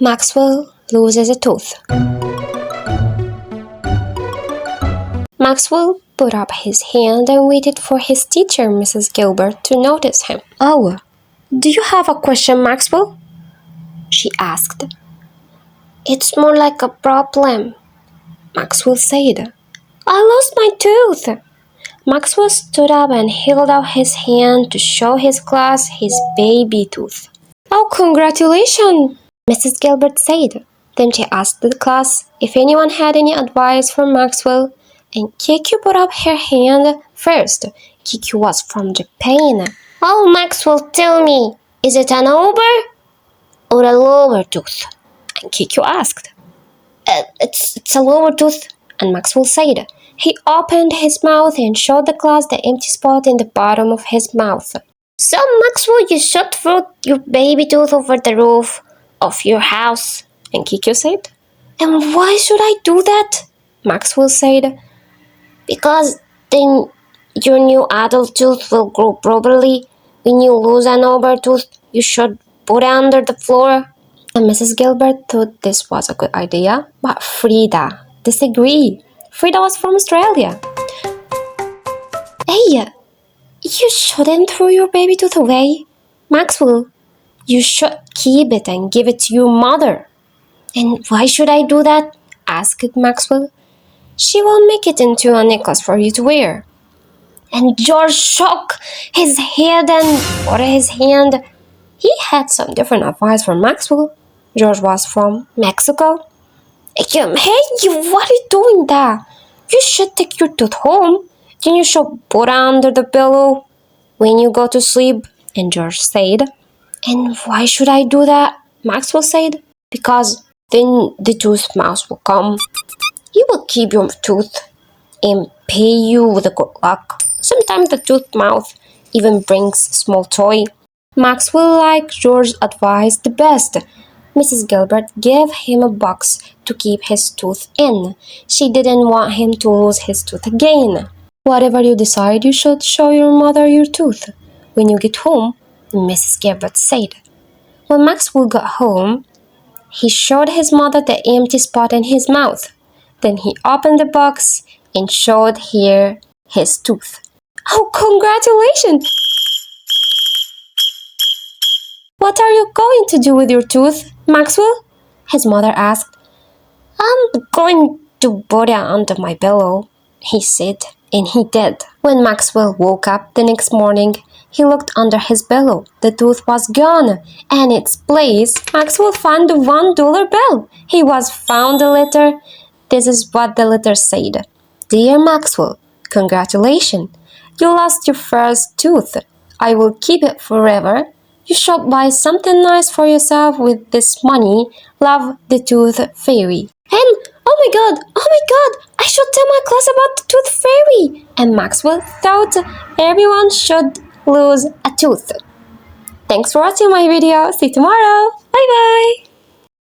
Maxwell loses a tooth. Maxwell put up his hand and waited for his teacher, Mrs. Gilbert, to notice him. "Oh, do you have a question, Maxwell?" she asked. "It's more like a problem," Maxwell said. "I lost my tooth." Maxwell stood up and held out his hand to show his class his baby tooth. "Oh, congratulations," Mrs. Gilbert said. Then she asked the class if anyone had any advice for Maxwell, and Keiko put up her hand first. Keiko was from Japan. "Oh, Maxwell, tell me, is it an over or a lower tooth?" And Keiko asked. It's a lower tooth," and Maxwell said. He opened his mouth and showed the class the empty spot in the bottom of his mouth. "So, Maxwell, you should throw your baby tooth over the roof of your house," and Keiko said. "And why should I do that?" Maxwell said. "Because then your new adult tooth will grow properly. When you lose an over tooth, you should put it under the floor." And Mrs. Gilbert thought this was a good idea, but Frida disagreed. Frida was from Australia. "Hey, you shouldn't throw your baby tooth away, Maxwell. You should keep it and give it to your mother." "And why should I do that?" asked Maxwell. "She will make it into a necklace for you to wear." And George shook his head and put his hand. He had some different advice for Maxwell. George was from Mexico. Hey, what are you doing there? You should take your tooth home. Then you should put it under the pillow when you go to sleep." And George said. "And why should I do that?" Maxwell said. "Because then the tooth mouse will come. He will keep your tooth and pay you with a good luck. Sometimes the tooth mouth even brings a small toy." Maxwell liked George's advice the best. Mrs. Gilbert gave him a box to keep his tooth in. She didn't want him to lose his tooth again. "Whatever you decide, you should show your mother your tooth when you get home," Mrs. Gilbert said. When Maxwell got home, he showed his mother the empty spot in his mouth. Then he opened the box and showed her his tooth. "Oh, congratulations! What are you going to do with your tooth, Maxwell?" his mother asked. "I'm going to put it under my pillow," he said, and he did. When Maxwell woke up the next morning, he looked under his pillow. The tooth was gone, and in its place, Maxwell found the $1 bill. He was found a letter. This is what the letter said. "Dear Maxwell, congratulations. You lost your first tooth. I will keep it forever. You should buy something nice for yourself with this money. Love, the Tooth Fairy." And oh my god, I should tell my class about the Tooth Fairy. And Maxwell thought everyone should lose a tooth. Thanks for watching my video. See you tomorrow. Bye bye.